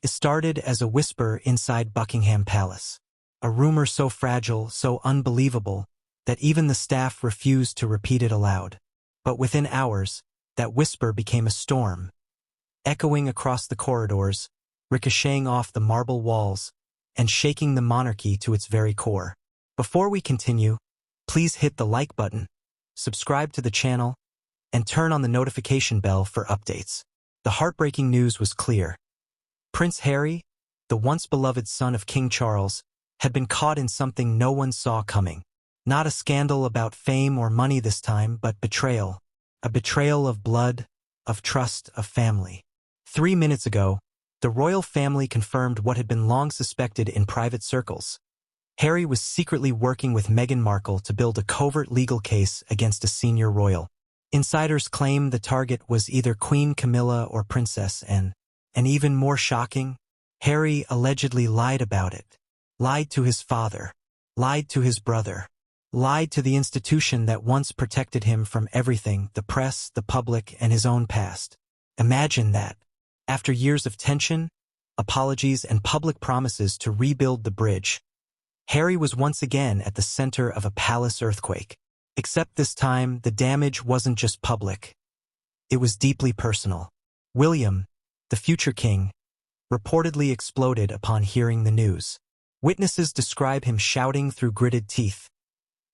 It started as a whisper inside Buckingham Palace. A rumor so fragile, so unbelievable, that even the staff refused to repeat it aloud. But within hours, that whisper became a storm, echoing across the corridors, ricocheting off the marble walls, and shaking the monarchy to its very core. Before we continue, please hit the like button, subscribe to the channel, and turn on the notification bell for updates. The heartbreaking news was clear. Prince Harry, the once beloved son of King Charles, had been caught in something no one saw coming. Not a scandal about fame or money this time, but betrayal. A betrayal of blood, of trust, of family. 3 minutes ago, the royal family confirmed what had been long suspected in private circles. Harry was secretly working with Meghan Markle to build a covert legal case against a senior royal. Insiders claim the target was either Queen Camilla or Princess Anne. And even more shocking, Harry allegedly lied about it. Lied to his father. Lied to his brother. Lied to the institution that once protected him from everything, the press, the public, and his own past. Imagine that. After years of tension, apologies, and public promises to rebuild the bridge, Harry was once again at the center of a palace earthquake. Except this time, the damage wasn't just public. It was deeply personal. William, the future king, reportedly exploded upon hearing the news. Witnesses describe him shouting through gritted teeth,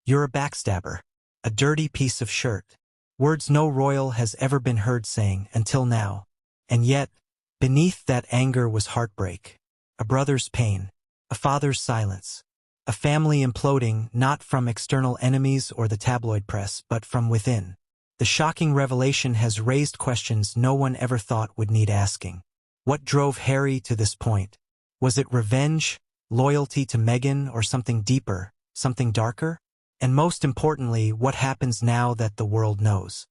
"You're a backstabber, a dirty piece of shirt." Words no royal has ever been heard saying until now. And yet, beneath that anger was heartbreak, a brother's pain, a father's silence, a family imploding not from external enemies or the tabloid press, but from within. The shocking revelation has raised questions no one ever thought would need asking. What drove Harry to this point? Was it revenge, loyalty to Meghan, or something deeper, something darker? And most importantly, what happens now that the world knows?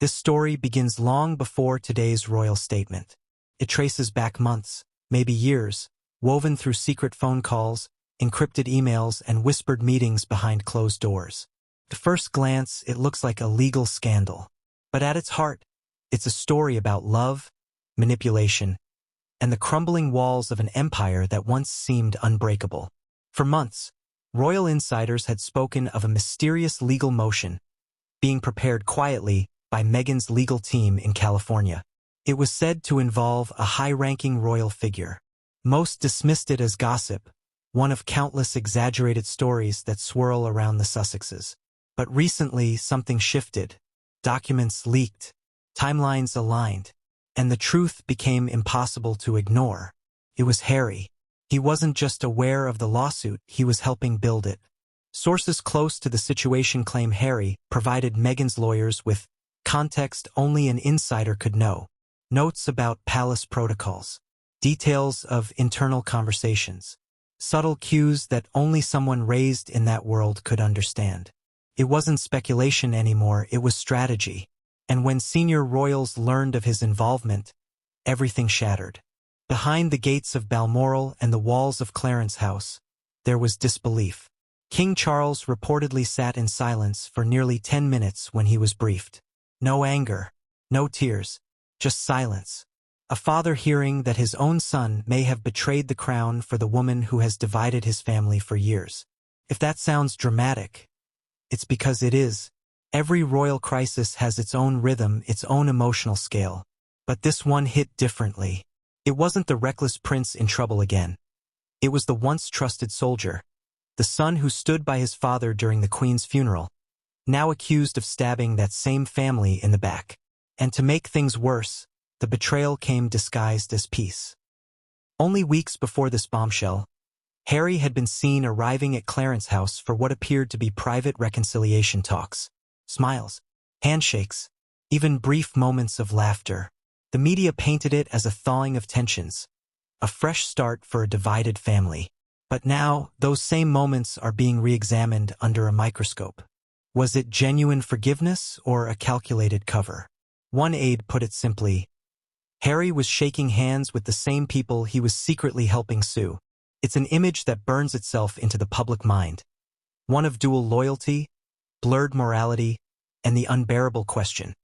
This story begins long before today's royal statement. It traces back months, maybe years, woven through secret phone calls, encrypted emails, and whispered meetings behind closed doors. At first glance, it looks like a legal scandal. But at its heart, it's a story about love, manipulation, and the crumbling walls of an empire that once seemed unbreakable. For months, royal insiders had spoken of a mysterious legal motion being prepared quietly by Meghan's legal team in California. It was said to involve a high-ranking royal figure. Most dismissed it as gossip, one of countless exaggerated stories that swirl around the Sussexes. But recently, something shifted. Documents leaked, timelines aligned, and the truth became impossible to ignore. It was Harry. He wasn't just aware of the lawsuit, he was helping build it. Sources close to the situation claim Harry provided Meghan's lawyers with context only an insider could know. Notes about palace protocols, details of internal conversations, subtle cues that only someone raised in that world could understand. It wasn't speculation anymore, it was strategy. And when senior royals learned of his involvement, everything shattered. Behind the gates of Balmoral and the walls of Clarence House, there was disbelief. King Charles reportedly sat in silence for nearly 10 minutes when he was briefed. No anger, no tears, just silence. A father hearing that his own son may have betrayed the crown for the woman who has divided his family for years. If that sounds dramatic, it's because it is. Every royal crisis has its own rhythm, its own emotional scale. But this one hit differently. It wasn't the reckless prince in trouble again. It was the once trusted soldier, the son who stood by his father during the Queen's funeral, now accused of stabbing that same family in the back. And to make things worse, the betrayal came disguised as peace. Only weeks before this bombshell, Harry had been seen arriving at Clarence House for what appeared to be private reconciliation talks. Smiles, handshakes, even brief moments of laughter. The media painted it as a thawing of tensions, a fresh start for a divided family. But now, those same moments are being re-examined under a microscope. Was it genuine forgiveness or a calculated cover? One aide put it simply, Harry was shaking hands with the same people he was secretly helping sue. It's an image that burns itself into the public mind. One of dual loyalty, blurred morality, and the unbearable question.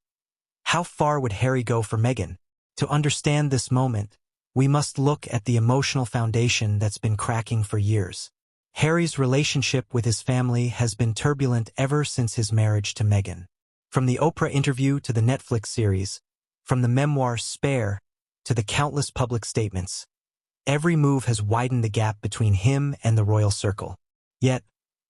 How far would Harry go for Meghan? To understand this moment, we must look at the emotional foundation that's been cracking for years. Harry's relationship with his family has been turbulent ever since his marriage to Meghan. From the Oprah interview to the Netflix series, from the memoir Spare to the countless public statements, every move has widened the gap between him and the royal circle. Yet,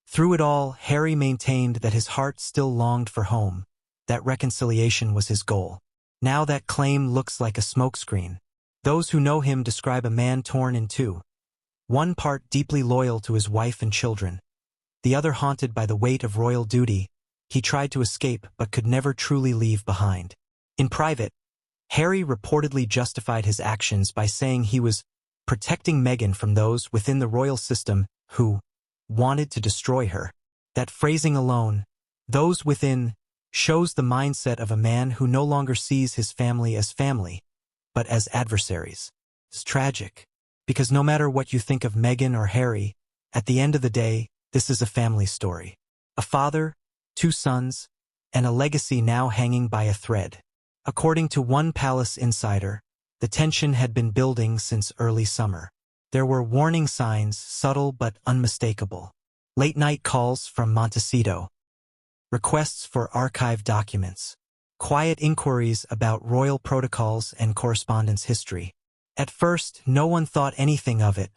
through it all, Harry maintained that his heart still longed for home, that reconciliation was his goal. Now that claim looks like a smokescreen. Those who know him describe a man torn in two. One part deeply loyal to his wife and children, the other haunted by the weight of royal duty he tried to escape but could never truly leave behind. In private, Harry reportedly justified his actions by saying he was protecting Meghan from those within the royal system who wanted to destroy her. That phrasing alone, those within, shows the mindset of a man who no longer sees his family as family, but as adversaries. It's tragic, because no matter what you think of Meghan or Harry, at the end of the day, this is a family story. A father, two sons, and a legacy now hanging by a thread. According to one palace insider, the tension had been building since early summer. There were warning signs, subtle but unmistakable. Late-night calls from Montecito, requests for archived documents, quiet inquiries about royal protocols and correspondence history. At first, no one thought anything of it,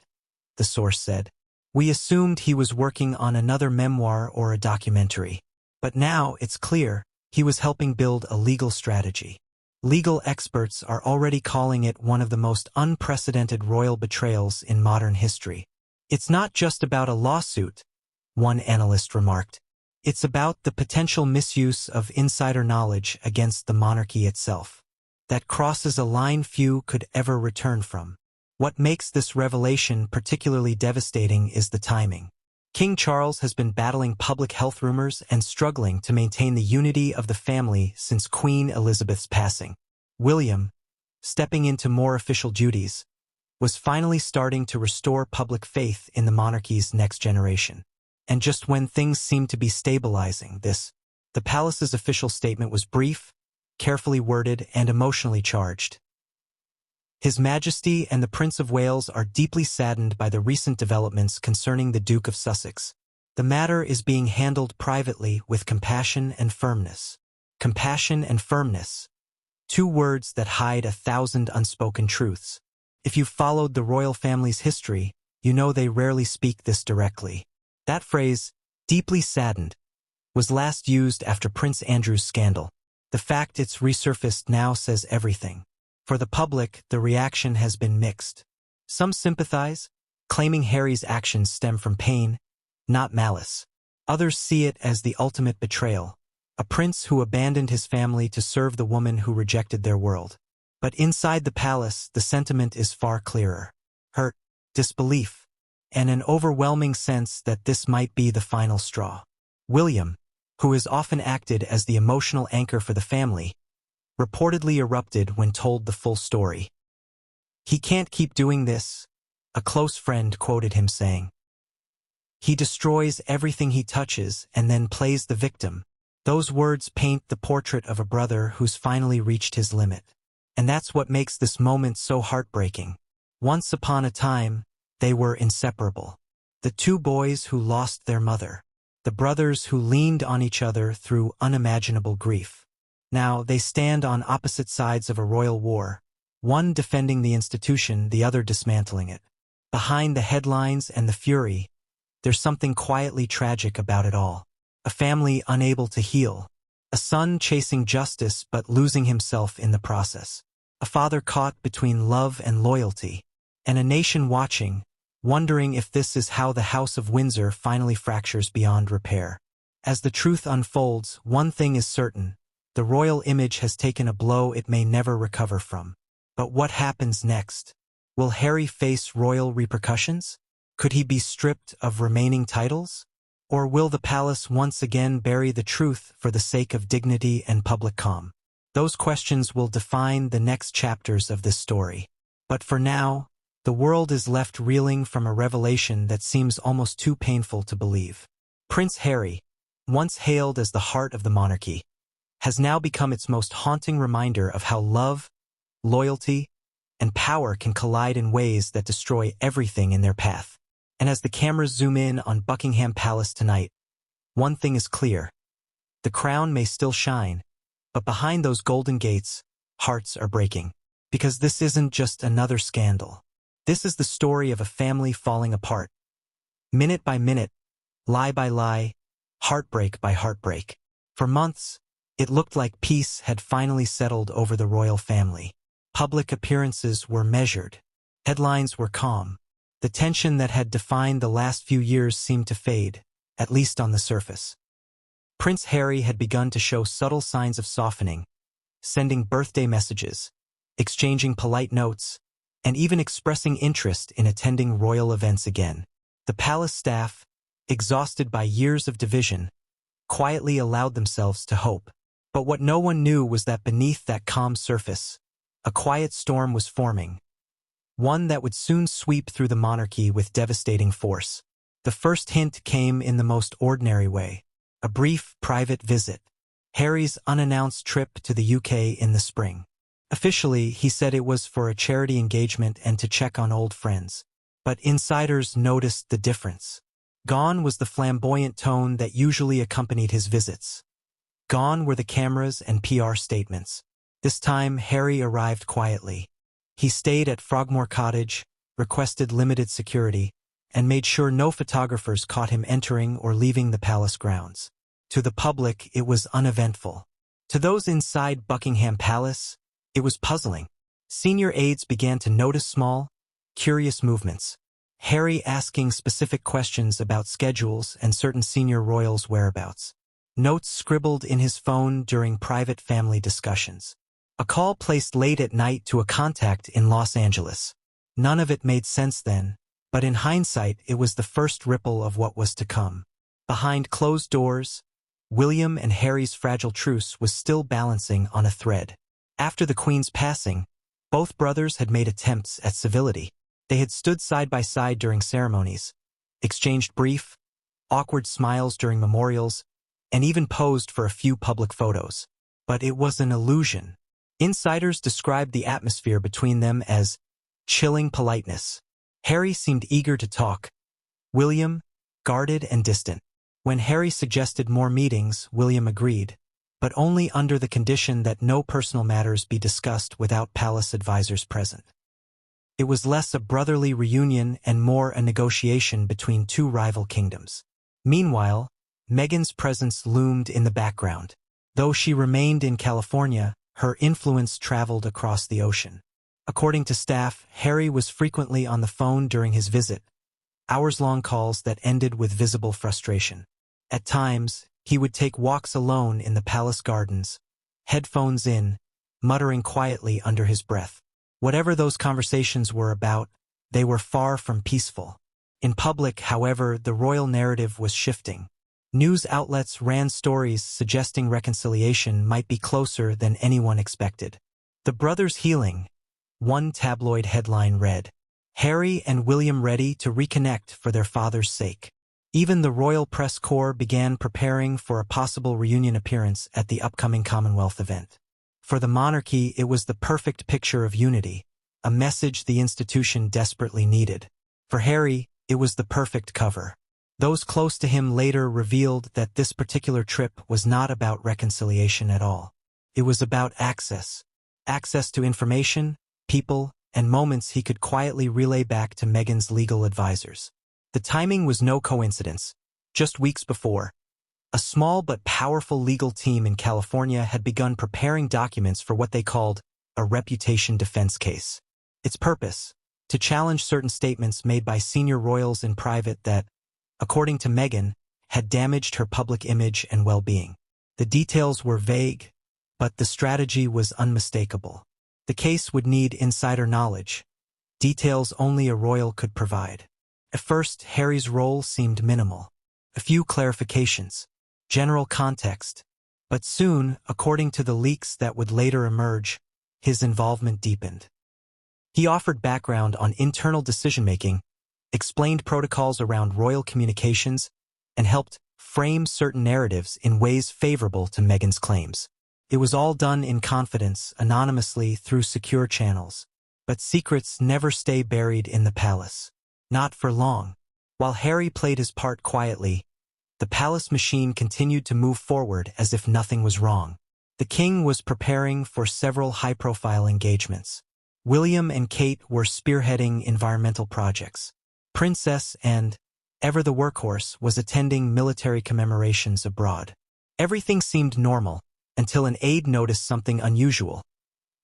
the source said. We assumed he was working on another memoir or a documentary. But now, it's clear, he was helping build a legal strategy. Legal experts are already calling it one of the most unprecedented royal betrayals in modern history. It's not just about a lawsuit, one analyst remarked. It's about the potential misuse of insider knowledge against the monarchy itself. That crosses a line few could ever return from. What makes this revelation particularly devastating is the timing. King Charles has been battling public health rumors and struggling to maintain the unity of the family since Queen Elizabeth's passing. William, stepping into more official duties, was finally starting to restore public faith in the monarchy's next generation. And just when things seemed to be stabilizing, the palace's official statement was brief, carefully worded, and emotionally charged. His Majesty and the Prince of Wales are deeply saddened by the recent developments concerning the Duke of Sussex. The matter is being handled privately with compassion and firmness. Compassion and firmness. Two words that hide 1,000 unspoken truths. If you've followed the royal family's history, you know they rarely speak this directly. That phrase, deeply saddened, was last used after Prince Andrew's scandal. The fact it's resurfaced now says everything. For the public, the reaction has been mixed. Some sympathize, claiming Harry's actions stem from pain, not malice. Others see it as the ultimate betrayal, a prince who abandoned his family to serve the woman who rejected their world. But inside the palace, the sentiment is far clearer. Hurt, disbelief, and an overwhelming sense that this might be the final straw. William, who has often acted as the emotional anchor for the family, reportedly erupted when told the full story. He can't keep doing this, a close friend quoted him saying. He destroys everything he touches and then plays the victim. Those words paint the portrait of a brother who's finally reached his limit. And that's what makes this moment so heartbreaking. Once upon a time, they were inseparable. The two boys who lost their mother. The brothers who leaned on each other through unimaginable grief. Now they stand on opposite sides of a royal war, one defending the institution, the other dismantling it. Behind the headlines and the fury, there's something quietly tragic about it all. A family unable to heal. A son chasing justice but losing himself in the process. A father caught between love and loyalty. And a nation watching, wondering if this is how the House of Windsor finally fractures beyond repair. As the truth unfolds, one thing is certain. The royal image has taken a blow it may never recover from. But what happens next? Will Harry face royal repercussions? Could he be stripped of remaining titles? Or will the palace once again bury the truth for the sake of dignity and public calm? Those questions will define the next chapters of this story. But for now, the world is left reeling from a revelation that seems almost too painful to believe. Prince Harry, once hailed as the heart of the monarchy, has now become its most haunting reminder of how love, loyalty, and power can collide in ways that destroy everything in their path. And as the cameras zoom in on Buckingham Palace tonight, one thing is clear. The crown may still shine, but behind those golden gates, hearts are breaking. Because this isn't just another scandal. This is the story of a family falling apart. Minute by minute, lie by lie, heartbreak by heartbreak. For months, it looked like peace had finally settled over the royal family. Public appearances were measured. Headlines were calm. The tension that had defined the last few years seemed to fade, at least on the surface. Prince Harry had begun to show subtle signs of softening, sending birthday messages, exchanging polite notes, and even expressing interest in attending royal events again. The palace staff, exhausted by years of division, quietly allowed themselves to hope. But what no one knew was that beneath that calm surface, a quiet storm was forming, one that would soon sweep through the monarchy with devastating force. The first hint came in the most ordinary way. A brief, private visit. Harry's unannounced trip to the UK in the spring. Officially, he said it was for a charity engagement and to check on old friends. But insiders noticed the difference. Gone was the flamboyant tone that usually accompanied his visits. Gone were the cameras and PR statements. This time, Harry arrived quietly. He stayed at Frogmore Cottage, requested limited security, and made sure no photographers caught him entering or leaving the palace grounds. To the public, it was uneventful. To those inside Buckingham Palace, it was puzzling. Senior aides began to notice small, curious movements. Harry asking specific questions about schedules and certain senior royals' whereabouts. Notes scribbled in his phone during private family discussions. A call placed late at night to a contact in Los Angeles. None of it made sense then, but in hindsight it was the first ripple of what was to come. Behind closed doors, William and Harry's fragile truce was still balancing on a thread. After the Queen's passing, both brothers had made attempts at civility. They had stood side by side during ceremonies, exchanged brief, awkward smiles during memorials, and even posed for a few public photos. But it was an illusion. Insiders described the atmosphere between them as chilling politeness. Harry seemed eager to talk. William, guarded and distant. When Harry suggested more meetings, William agreed, but only under the condition that no personal matters be discussed without palace advisors present. It was less a brotherly reunion and more a negotiation between two rival kingdoms. Meanwhile, Meghan's presence loomed in the background. Though she remained in California, her influence traveled across the ocean. According to staff, Harry was frequently on the phone during his visit, hours-long calls that ended with visible frustration. At times, he would take walks alone in the palace gardens, headphones in, muttering quietly under his breath. Whatever those conversations were about, they were far from peaceful. In public, however, the royal narrative was shifting. News outlets ran stories suggesting reconciliation might be closer than anyone expected. The brothers' healing, one tabloid headline read, Harry and William ready to reconnect for their father's sake. Even the royal press corps began preparing for a possible reunion appearance at the upcoming Commonwealth event. For the monarchy, it was the perfect picture of unity, a message the institution desperately needed. For Harry, it was the perfect cover. Those close to him later revealed that this particular trip was not about reconciliation at all. It was about access. Access to information, people, and moments he could quietly relay back to Meghan's legal advisors. The timing was no coincidence. Just weeks before, a small but powerful legal team in California had begun preparing documents for what they called a reputation defense case. Its purpose, to challenge certain statements made by senior royals in private that, according to Meghan, had damaged her public image and well-being. The details were vague, but the strategy was unmistakable. The case would need insider knowledge, details only a royal could provide. At first, Harry's role seemed minimal. A few clarifications, general context, but soon, according to the leaks that would later emerge, his involvement deepened. He offered background on internal decision-making, explained protocols around royal communications, and helped frame certain narratives in ways favorable to Meghan's claims. It was all done in confidence, anonymously through secure channels. But secrets never stay buried in the palace. Not for long. While Harry played his part quietly, the palace machine continued to move forward as if nothing was wrong. The king was preparing for several high-profile engagements. William and Kate were spearheading environmental projects. Princess and, ever the workhorse, was attending military commemorations abroad. Everything seemed normal, until an aide noticed something unusual.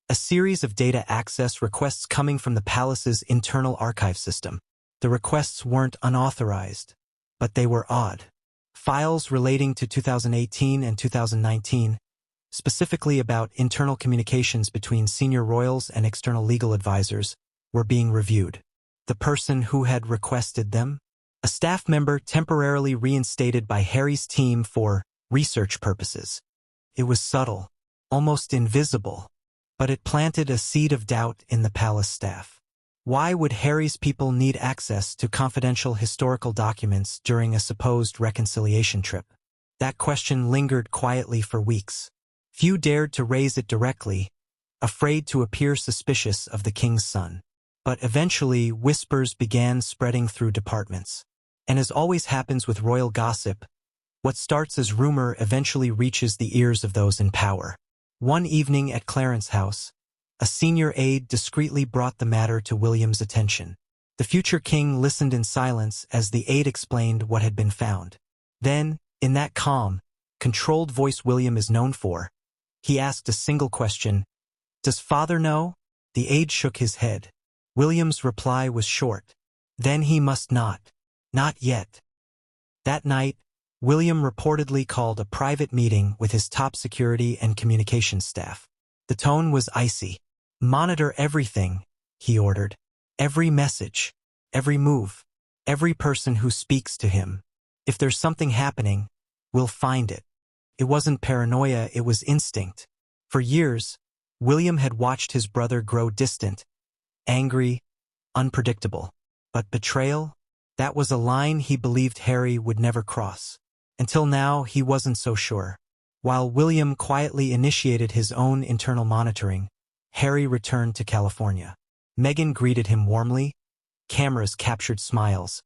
A series of data access requests coming from the palace's internal archive system. The requests weren't unauthorized, but they were odd. Files relating to 2018 and 2019, specifically about internal communications between senior royals and external legal advisors, were being reviewed. The person who had requested them? A staff member temporarily reinstated by Harry's team for research purposes. It was subtle, almost invisible, but it planted a seed of doubt in the palace staff. Why would Harry's people need access to confidential historical documents during a supposed reconciliation trip? That question lingered quietly for weeks. Few dared to raise it directly, afraid to appear suspicious of the king's son. But eventually, whispers began spreading through departments. And as always happens with royal gossip, what starts as rumor eventually reaches the ears of those in power. One evening at Clarence's house, a senior aide discreetly brought the matter to William's attention. The future king listened in silence as the aide explained what had been found. Then, in that calm, controlled voice William is known for, he asked a single question. "Does father know?" The aide shook his head. William's reply was short. "Then he must not. Not yet." That night, William reportedly called a private meeting with his top security and communications staff. The tone was icy. "Monitor everything," he ordered. "Every message, every move, every person who speaks to him. If there's something happening, we'll find it." It wasn't paranoia, it was instinct. For years, William had watched his brother grow distant, angry, unpredictable. But betrayal? That was a line he believed Harry would never cross. Until now, he wasn't so sure. While William quietly initiated his own internal monitoring, Harry returned to California. Meghan greeted him warmly, cameras captured smiles,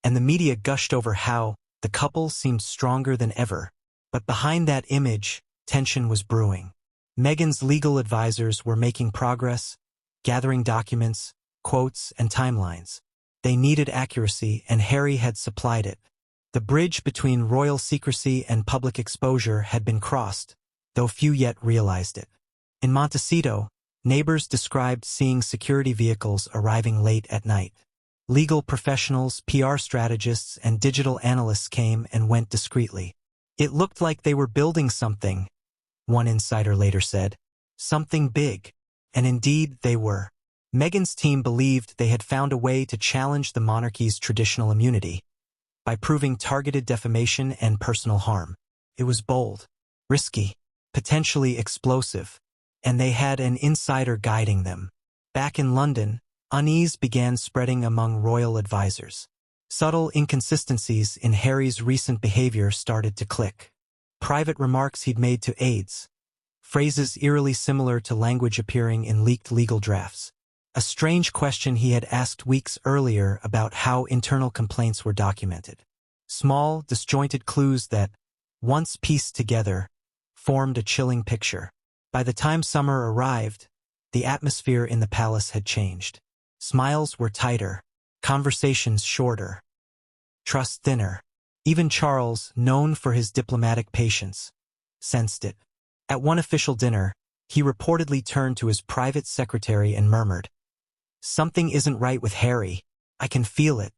and the media gushed over how the couple seemed stronger than ever. But behind that image, tension was brewing. Meghan's legal advisors were making progress, gathering documents, quotes, and timelines. They needed accuracy, and Harry had supplied it. The bridge between royal secrecy and public exposure had been crossed, though few yet realized it. In Montecito, neighbors described seeing security vehicles arriving late at night. Legal professionals, PR strategists, and digital analysts came and went discreetly. "It looked like they were building something," one insider later said. "Something big." And indeed, they were. Meghan's team believed they had found a way to challenge the monarchy's traditional immunity by proving targeted defamation and personal harm. It was bold, risky, potentially explosive, and they had an insider guiding them. Back in London, unease began spreading among royal advisors. Subtle inconsistencies in Harry's recent behavior started to click. Private remarks he'd made to aides, phrases eerily similar to language appearing in leaked legal drafts. A strange question he had asked weeks earlier about how internal complaints were documented. Small, disjointed clues that, once pieced together, formed a chilling picture. By the time summer arrived, the atmosphere in the palace had changed. Smiles were tighter, conversations shorter, trust thinner. Even Charles, known for his diplomatic patience, sensed it. At one official dinner, he reportedly turned to his private secretary and murmured, "Something isn't right with Harry. I can feel it."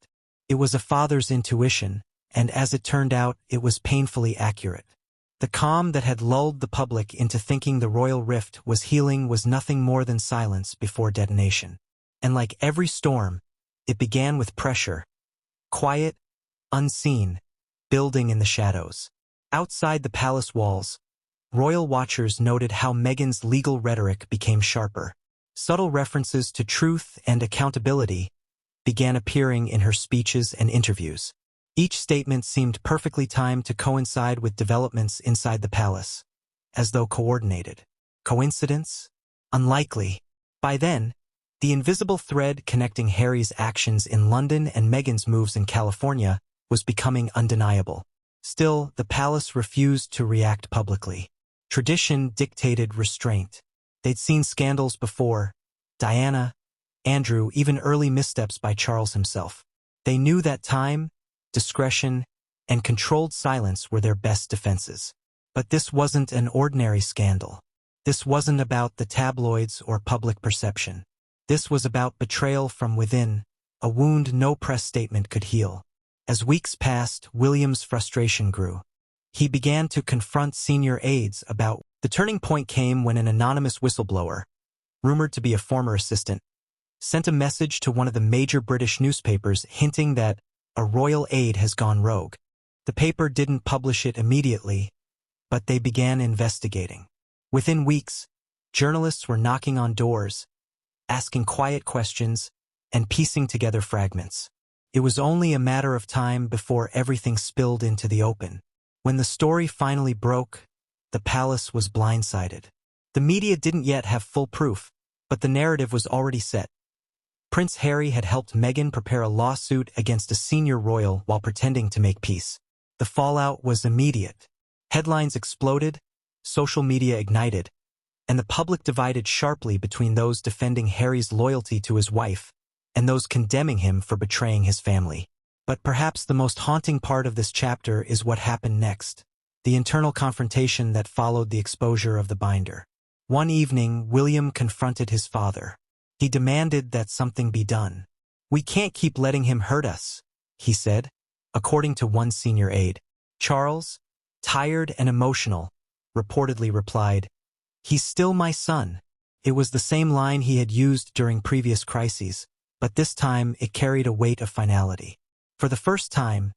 It was a father's intuition, and as it turned out, it was painfully accurate. The calm that had lulled the public into thinking the royal rift was healing was nothing more than silence before detonation. And like every storm, it began with pressure, quiet, unseen, building in the shadows. Outside the palace walls, royal watchers noted how Meghan's legal rhetoric became sharper. Subtle references to truth and accountability began appearing in her speeches and interviews. Each statement seemed perfectly timed to coincide with developments inside the palace, as though coordinated. Coincidence? Unlikely. By then, The invisible thread connecting Harry's actions in London and Meghan's moves in California was becoming undeniable. Still, the palace refused to react publicly. Tradition dictated restraint. They'd seen scandals before: Diana, Andrew, even early missteps by Charles himself. They knew that time, discretion, and controlled silence were their best defenses. But this wasn't an ordinary scandal. This wasn't about the tabloids or public perception. This was about betrayal from within, a wound no press statement could heal. As weeks passed, William's frustration grew. He began to confront senior aides about. The turning point came when an anonymous whistleblower, rumored to be a former assistant, sent a message to one of the major British newspapers hinting that a royal aide has gone rogue. The paper didn't publish it immediately, but they began investigating. Within weeks, journalists were knocking on doors, asking quiet questions, and piecing together fragments. It was only a matter of time before everything spilled into the open. When the story finally broke, the palace was blindsided. The media didn't yet have full proof, but the narrative was already set. Prince Harry had helped Meghan prepare a lawsuit against a senior royal while pretending to make peace. The fallout was immediate. Headlines exploded, social media ignited, and the public divided sharply between those defending Harry's loyalty to his wife and those condemning him for betraying his family. But perhaps the most haunting part of this chapter is what happened next, the internal confrontation that followed the exposure of the binder. One evening, William confronted his father. He demanded that something be done. "We can't keep letting him hurt us," he said, according to one senior aide. Charles, tired and emotional, reportedly replied, "He's still my son." It was the same line he had used during previous crises, but this time it carried a weight of finality. For the first time,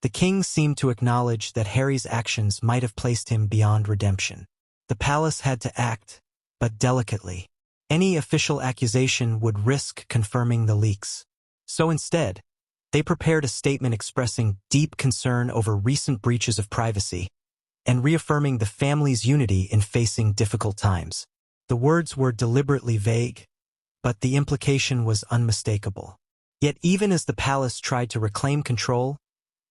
the king seemed to acknowledge that Harry's actions might have placed him beyond redemption. The palace had to act, but delicately. Any official accusation would risk confirming the leaks. So instead, they prepared a statement expressing deep concern over recent breaches of privacy and reaffirming the family's unity in facing difficult times. The words were deliberately vague, but the implication was unmistakable. Yet even as the palace tried to reclaim control,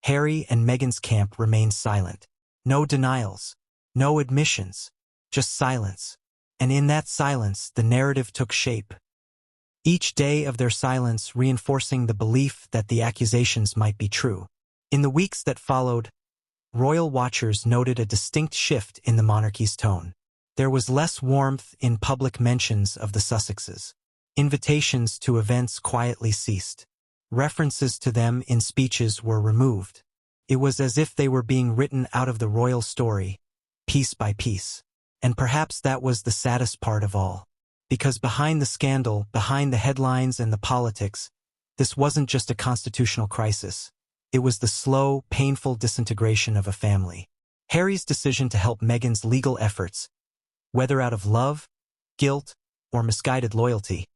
Harry and Meghan's camp remained silent. No denials, no admissions, just silence. And in that silence, the narrative took shape. Each day of their silence reinforcing the belief that the accusations might be true. In the weeks that followed, royal watchers noted a distinct shift in the monarchy's tone. There was less warmth in public mentions of the Sussexes. Invitations to events quietly ceased. References to them in speeches were removed. It was as if they were being written out of the royal story, piece by piece. And perhaps that was the saddest part of all. Because behind the scandal, behind the headlines and the politics, this wasn't just a constitutional crisis. It was the slow, painful disintegration of a family. Harry's decision to help Meghan's legal efforts, whether out of love, guilt, or misguided loyalty,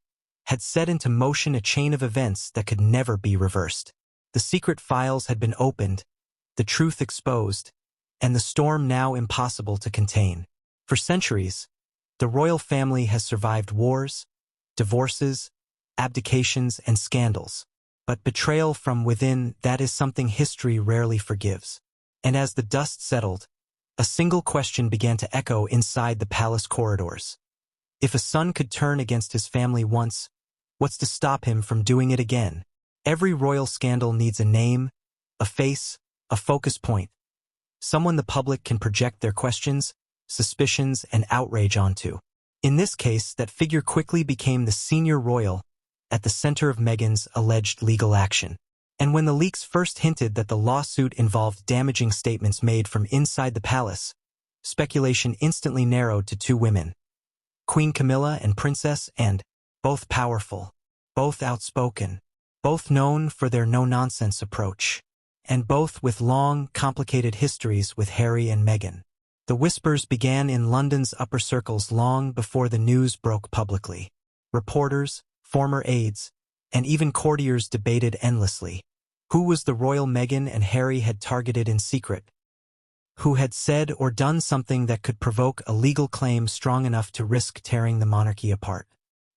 had set into motion a chain of events that could never be reversed. The secret files had been opened, the truth exposed, and the storm now impossible to contain. For centuries, the royal family has survived wars, divorces, abdications, and scandals. But betrayal from within, that is something history rarely forgives. And as the dust settled, a single question began to echo inside the palace corridors. If a son could turn against his family once, what's to stop him from doing it again? Every royal scandal needs a name, a face, a focus point. Someone the public can project their questions, suspicions, and outrage onto. In this case, that figure quickly became the senior royal at the center of Meghan's alleged legal action. And when the leaks first hinted that the lawsuit involved damaging statements made from inside the palace, speculation instantly narrowed to two women, Queen Camilla and Princess Anne, both powerful, both outspoken, both known for their no-nonsense approach, and both with long, complicated histories with Harry and Meghan. The whispers began in London's upper circles long before the news broke publicly. Reporters, former aides, and even courtiers debated endlessly. Who was the royal Meghan and Harry had targeted in secret? Who had said or done something that could provoke a legal claim strong enough to risk tearing the monarchy apart?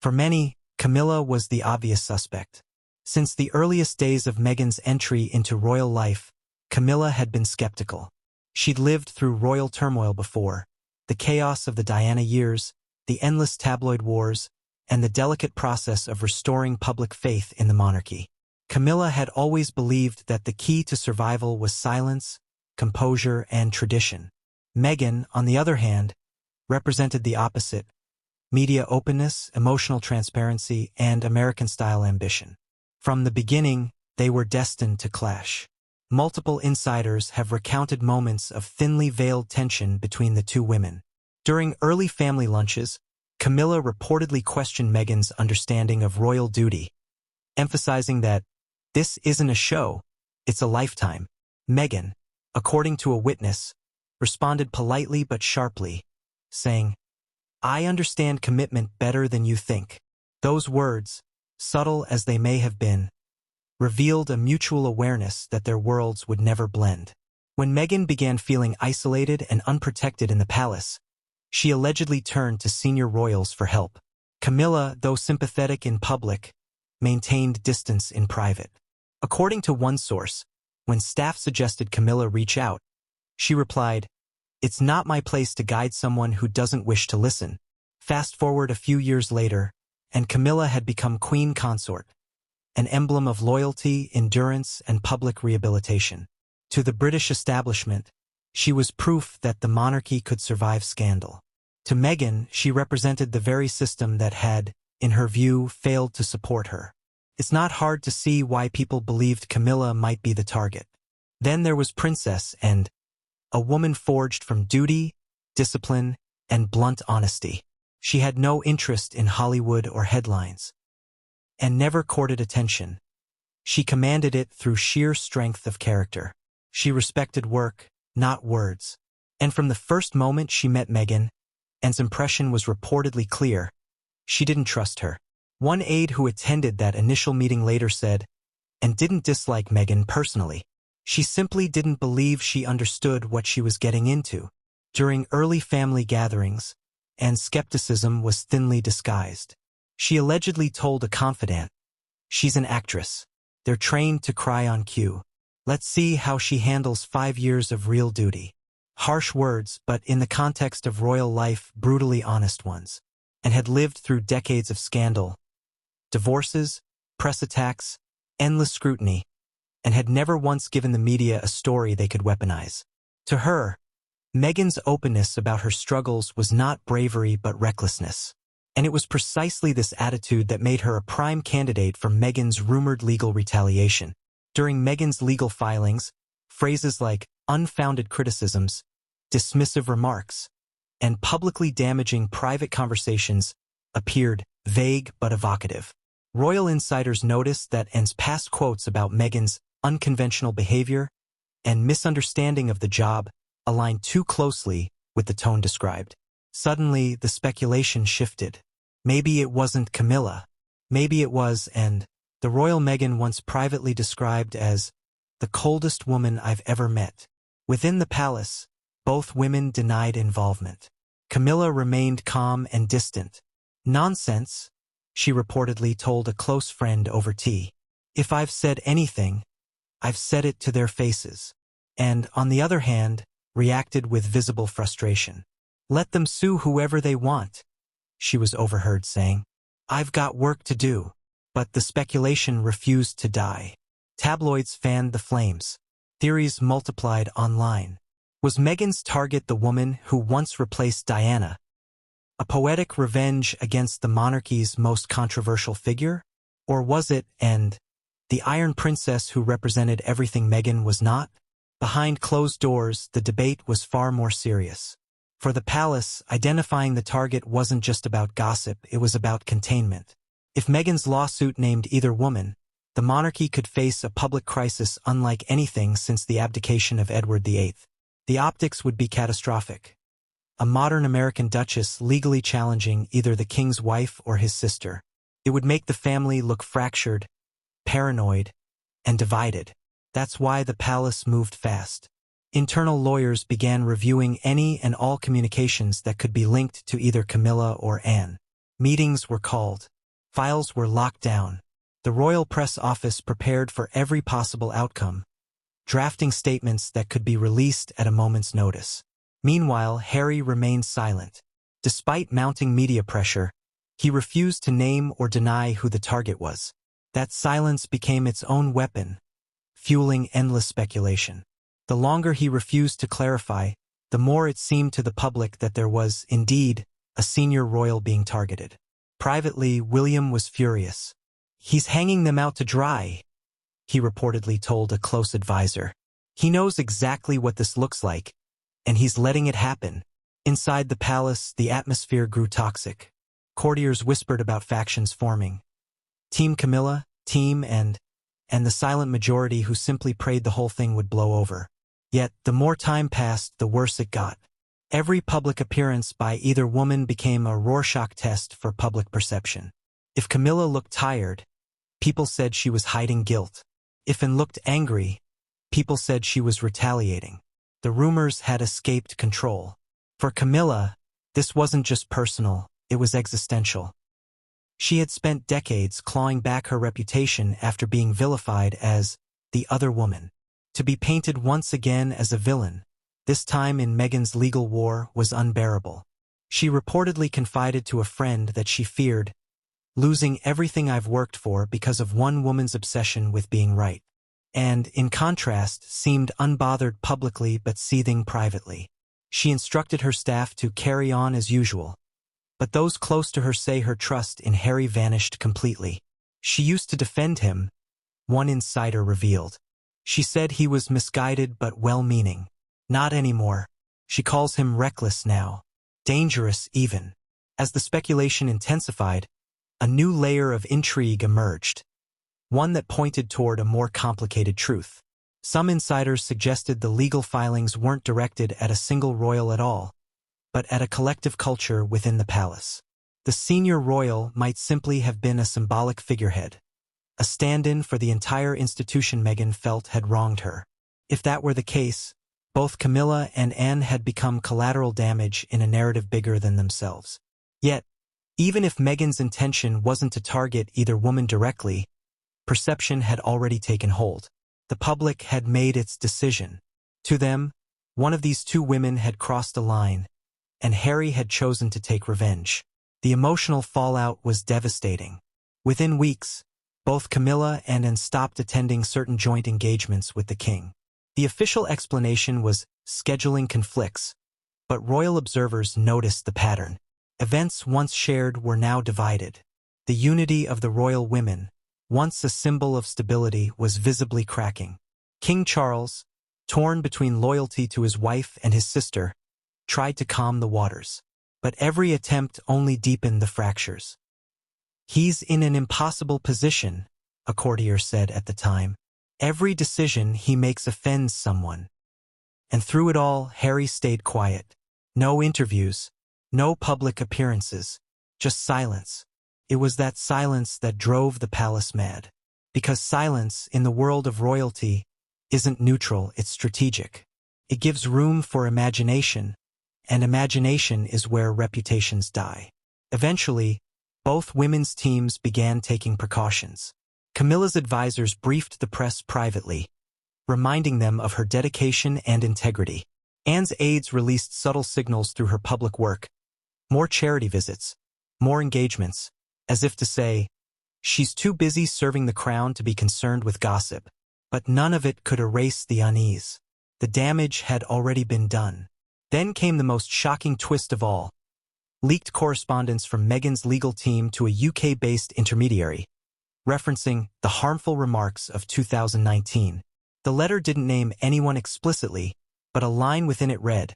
For many, Camilla was the obvious suspect. Since the earliest days of Meghan's entry into royal life, Camilla had been skeptical. She'd lived through royal turmoil before, the chaos of the Diana years, the endless tabloid wars, and the delicate process of restoring public faith in the monarchy. Camilla had always believed that the key to survival was silence, composure, and tradition. Meghan, on the other hand, represented the opposite: media openness, emotional transparency, and American-style ambition. From the beginning, they were destined to clash. Multiple insiders have recounted moments of thinly veiled tension between the two women. During early family lunches, Camilla reportedly questioned Meghan's understanding of royal duty, emphasizing that this isn't a show, it's a lifetime. Meghan, according to a witness, responded politely but sharply, saying, "I understand commitment better than you think." Those words, subtle as they may have been, revealed a mutual awareness that their worlds would never blend. When Meghan began feeling isolated and unprotected in the palace, she allegedly turned to senior royals for help. Camilla, though sympathetic in public, maintained distance in private. According to one source, when staff suggested Camilla reach out, she replied, "It's not my place to guide someone who doesn't wish to listen." Fast forward a few years later, and Camilla had become queen consort, an emblem of loyalty, endurance, and public rehabilitation. To the British establishment, she was proof that the monarchy could survive scandal. To Meghan, she represented the very system that had, in her view, failed to support her. It's not hard to see why people believed Camilla might be the target. Then there was Princess and a woman forged from duty, discipline, and blunt honesty. She had no interest in Hollywood or headlines, and never courted attention. She commanded it through sheer strength of character. She respected work, not words. And from the first moment she met Meghan, Anne's impression was reportedly clear: she didn't trust her. One aide who attended that initial meeting later said, "And didn't dislike Meghan personally. She simply didn't believe she understood what she was getting into." During early family gatherings, Anne's skepticism was thinly disguised. She allegedly told a confidant, "She's an actress. They're trained to cry on cue. Let's see how she handles 5 years of real duty." Harsh words, but in the context of royal life, brutally honest ones. And had lived through decades of scandal, divorces, press attacks, endless scrutiny, and had never once given the media a story they could weaponize. To her, Meghan's openness about her struggles was not bravery but recklessness. And it was precisely this attitude that made her a prime candidate for Meghan's rumored legal retaliation. During Meghan's legal filings, phrases like unfounded criticisms, dismissive remarks, and publicly damaging private conversations appeared vague but evocative. Royal insiders noticed that Anne's past quotes about Meghan's unconventional behavior and misunderstanding of the job aligned too closely with the tone described. Suddenly, the speculation shifted. Maybe it wasn't Camilla. Maybe it was, and the royal Meghan once privately described as the coldest woman I've ever met. Within the palace, both women denied involvement. Camilla remained calm and distant. "Nonsense," she reportedly told a close friend over tea. "If I've said anything, I've said it to their faces." And, on the other hand, reacted with visible frustration. "Let them sue whoever they want," she was overheard saying. "I've got work to do." But the speculation refused to die. Tabloids fanned the flames. Theories multiplied online. Was Meghan's target the woman who once replaced Diana? A poetic revenge against the monarchy's most controversial figure? Or was it, and the Iron Princess who represented everything Meghan was not? Behind closed doors, the debate was far more serious. For the palace, identifying the target wasn't just about gossip, it was about containment. If Meghan's lawsuit named either woman, the monarchy could face a public crisis unlike anything since the abdication of Edward VIII. The optics would be catastrophic. A modern American duchess legally challenging either the king's wife or his sister. It would make the family look fractured, paranoid, and divided. That's why the palace moved fast. Internal lawyers began reviewing any and all communications that could be linked to either Camilla or Anne. Meetings were called. Files were locked down. The royal press office prepared for every possible outcome, drafting statements that could be released at a moment's notice. Meanwhile, Harry remained silent. Despite mounting media pressure, he refused to name or deny who the target was. That silence became its own weapon, fueling endless speculation. The longer he refused to clarify, the more it seemed to the public that there was, indeed, a senior royal being targeted. Privately, William was furious. "He's hanging them out to dry," he reportedly told a close advisor. "He knows exactly what this looks like, and he's letting it happen." Inside the palace, the atmosphere grew toxic. Courtiers whispered about factions forming. Team Camilla, Team and the silent majority who simply prayed the whole thing would blow over. Yet, the more time passed, the worse it got. Every public appearance by either woman became a Rorschach test for public perception. If Camilla looked tired, people said she was hiding guilt. If Anne looked angry, people said she was retaliating. The rumors had escaped control. For Camilla, this wasn't just personal, it was existential. She had spent decades clawing back her reputation after being vilified as the other woman. To be painted once again as a villain, this time in Meghan's legal war, was unbearable. She reportedly confided to a friend that she feared losing everything I've worked for because of one woman's obsession with being right. And, in contrast, seemed unbothered publicly but seething privately. She instructed her staff to carry on as usual. But those close to her say her trust in Harry vanished completely. She used to defend him, one insider revealed. She said he was misguided but well-meaning. Not anymore. She calls him reckless now. Dangerous even. As the speculation intensified, a new layer of intrigue emerged. One that pointed toward a more complicated truth. Some insiders suggested the legal filings weren't directed at a single royal at all, but at a collective culture within the palace. The senior royal might simply have been a symbolic figurehead, a stand-in for the entire institution Meghan felt had wronged her. If that were the case, both Camilla and Anne had become collateral damage in a narrative bigger than themselves. Yet, even if Meghan's intention wasn't to target either woman directly, perception had already taken hold. The public had made its decision. To them, one of these two women had crossed a line, and Harry had chosen to take revenge. The emotional fallout was devastating. Within weeks, both Camilla and Anne stopped attending certain joint engagements with the king. The official explanation was scheduling conflicts, but royal observers noticed the pattern. Events once shared were now divided. The unity of the royal women, once a symbol of stability, was visibly cracking. King Charles, torn between loyalty to his wife and his sister, tried to calm the waters. But every attempt only deepened the fractures. "He's in an impossible position," a courtier said at the time. "Every decision he makes offends someone." And through it all, Harry stayed quiet. No interviews, no public appearances, just silence. It was that silence that drove the palace mad. Because silence, in the world of royalty, isn't neutral, it's strategic. It gives room for imagination, and imagination is where reputations die. Eventually, both women's teams began taking precautions. Camilla's advisors briefed the press privately, reminding them of her dedication and integrity. Anne's aides released subtle signals through her public work, more charity visits, more engagements, as if to say, she's too busy serving the crown to be concerned with gossip. But none of it could erase the unease. The damage had already been done. Then came the most shocking twist of all. Leaked correspondence from Meghan's legal team to a UK-based intermediary, referencing the harmful remarks of 2019. The letter didn't name anyone explicitly, but a line within it read,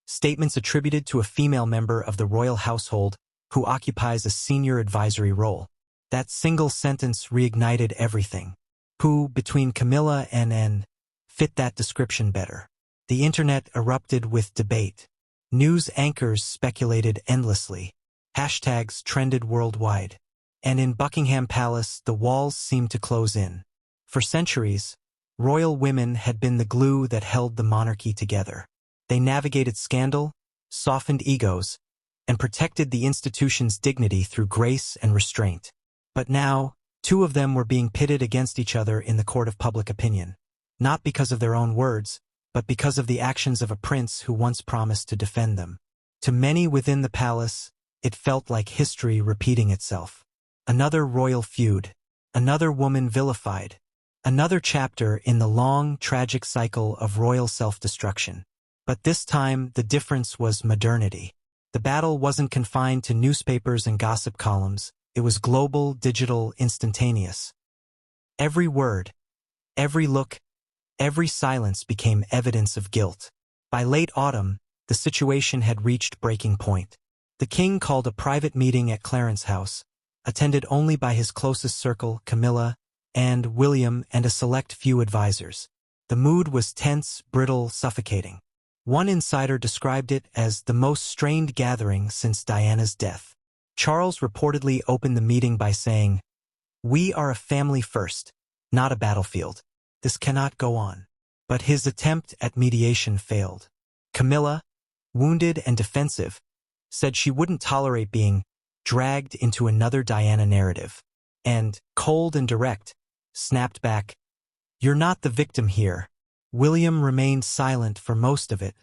"Statements attributed to a female member of the royal household who occupies a senior advisory role." That single sentence reignited everything. Who, between Camilla and Anne, fit that description better? The internet erupted with debate. News anchors speculated endlessly. Hashtags trended worldwide. And in Buckingham Palace, the walls seemed to close in. For centuries, royal women had been the glue that held the monarchy together. They navigated scandal, softened egos, and protected the institution's dignity through grace and restraint. But now, two of them were being pitted against each other in the court of public opinion. Not because of their own words, but because of the actions of a prince who once promised to defend them. To many within the palace, it felt like history repeating itself. Another royal feud. Another woman vilified. Another chapter in the long, tragic cycle of royal self-destruction. But this time, the difference was modernity. The battle wasn't confined to newspapers and gossip columns. It was global, digital, instantaneous. Every word, every look, every silence became evidence of guilt. By late autumn, the situation had reached breaking point. The king called a private meeting at Clarence House, attended only by his closest circle, Camilla, and William, and a select few advisors. The mood was tense, brittle, suffocating. One insider described it as the most strained gathering since Diana's death. Charles reportedly opened the meeting by saying, "We are a family first, not a battlefield. This cannot go on." But his attempt at mediation failed. Camilla, wounded and defensive, said she wouldn't tolerate being dragged into another Diana narrative, and, cold and direct, snapped back, "You're not the victim here." William remained silent for most of it,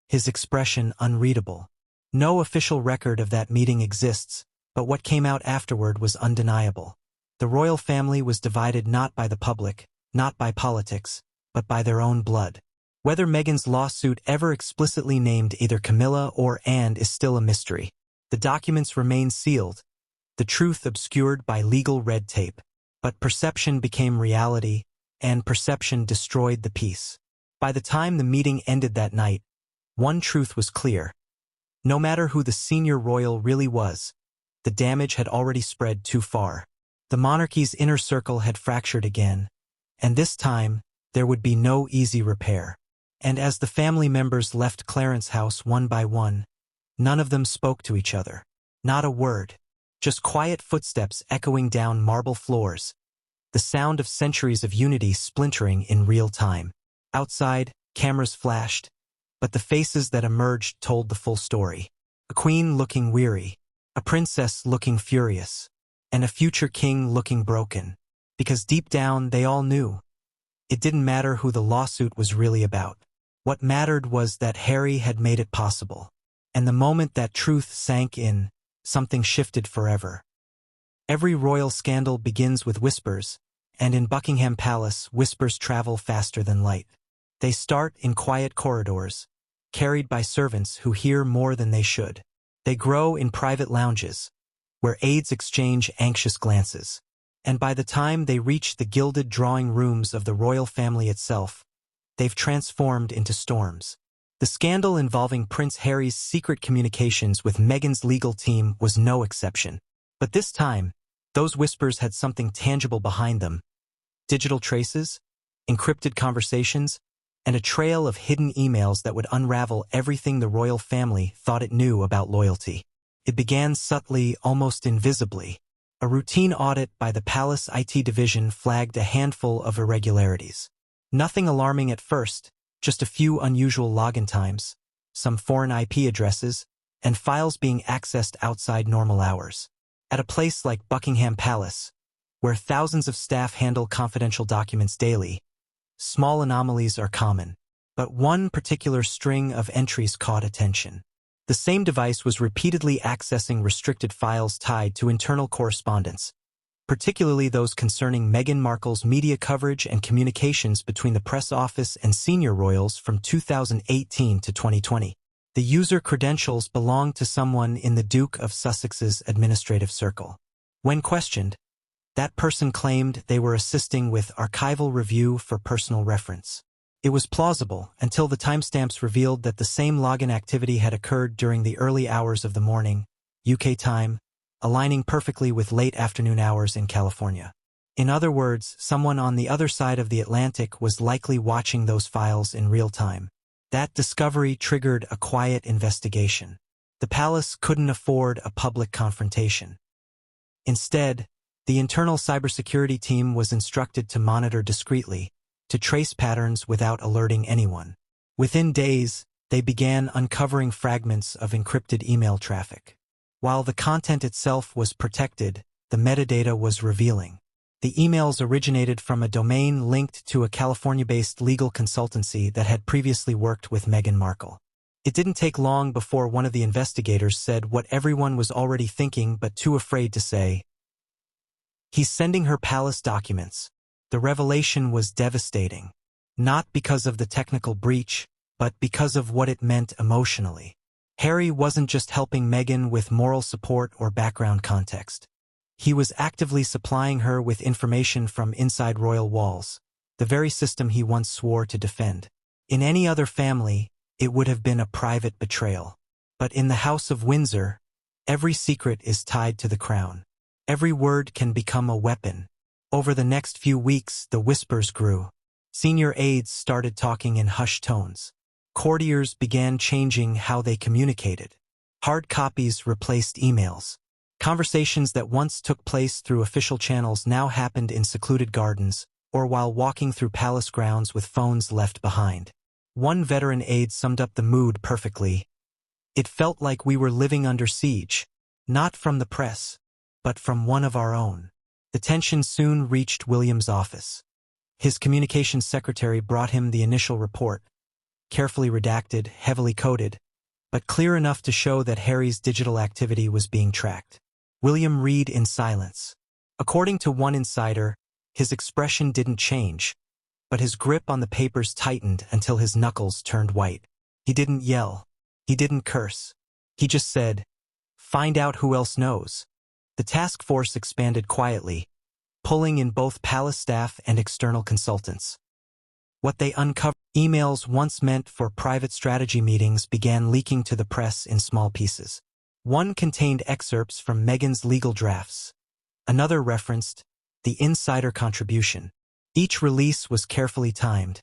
his expression unreadable. No official record of that meeting exists, but what came out afterward was undeniable. The royal family was divided not by the public, not by politics, but by their own blood. Whether Meghan's lawsuit ever explicitly named either Camilla or Anne is still a mystery. The documents remain sealed, the truth obscured by legal red tape. But perception became reality, and perception destroyed the peace. By the time the meeting ended that night, one truth was clear. No matter who the senior royal really was, the damage had already spread too far. The monarchy's inner circle had fractured again, and this time there would be no easy repair. And as the family members left Clarence House one by one, none of them spoke to each other. Not a word. Just quiet footsteps echoing down marble floors. The sound of centuries of unity splintering in real time. Outside, cameras flashed, but the faces that emerged told the full story. A queen looking weary, a princess looking furious, and a future king looking broken. Because deep down they all knew. It didn't matter who the lawsuit was really about. What mattered was that Harry had made it possible. And the moment that truth sank in, something shifted forever. Every royal scandal begins with whispers, and in Buckingham Palace, whispers travel faster than light. They start in quiet corridors, carried by servants who hear more than they should. They grow in private lounges, where aides exchange anxious glances. And by the time they reach the gilded drawing rooms of the royal family itself, they've transformed into storms. The scandal involving Prince Harry's secret communications with Meghan's legal team was no exception. But this time, those whispers had something tangible behind them. Digital traces, encrypted conversations, and a trail of hidden emails that would unravel everything the royal family thought it knew about loyalty. It began subtly, almost invisibly. A routine audit by the Palace IT division flagged a handful of irregularities. Nothing alarming at first, just a few unusual login times, some foreign IP addresses, and files being accessed outside normal hours. At a place like Buckingham Palace, where thousands of staff handle confidential documents daily, small anomalies are common. But one particular string of entries caught attention. The same device was repeatedly accessing restricted files tied to internal correspondence, particularly those concerning Meghan Markle's media coverage and communications between the press office and senior royals from 2018 to 2020. The user credentials belonged to someone in the Duke of Sussex's administrative circle. When questioned, that person claimed they were assisting with archival review for personal reference. It was plausible until the timestamps revealed that the same login activity had occurred during the early hours of the morning, UK time, aligning perfectly with late afternoon hours in California. In other words, someone on the other side of the Atlantic was likely watching those files in real time. That discovery triggered a quiet investigation. The palace couldn't afford a public confrontation. Instead, the internal cybersecurity team was instructed to monitor discreetly, to trace patterns without alerting anyone. Within days, they began uncovering fragments of encrypted email traffic. While the content itself was protected, the metadata was revealing. The emails originated from a domain linked to a California-based legal consultancy that had previously worked with Meghan Markle. It didn't take long before one of the investigators said what everyone was already thinking but too afraid to say. He's sending her palace documents. The revelation was devastating. Not because of the technical breach, but because of what it meant emotionally. Harry wasn't just helping Meghan with moral support or background context. He was actively supplying her with information from inside royal walls, the very system he once swore to defend. In any other family, it would have been a private betrayal. But in the House of Windsor, every secret is tied to the crown. Every word can become a weapon. Over the next few weeks, the whispers grew. Senior aides started talking in hushed tones. Courtiers began changing how they communicated. Hard copies replaced emails. Conversations that once took place through official channels now happened in secluded gardens, or while walking through palace grounds with phones left behind. One veteran aide summed up the mood perfectly. It felt like we were living under siege, not from the press, but from one of our own. The tension soon reached William's office. His communications secretary brought him the initial report, carefully redacted, heavily coded, but clear enough to show that Harry's digital activity was being tracked. William read in silence. According to one insider, his expression didn't change, but his grip on the papers tightened until his knuckles turned white. He didn't yell. He didn't curse. He just said, "Find out who else knows." The task force expanded quietly, pulling in both palace staff and external consultants. What they uncovered, emails once meant for private strategy meetings, began leaking to the press in small pieces. One contained excerpts from Meghan's legal drafts. Another referenced the insider contribution. Each release was carefully timed,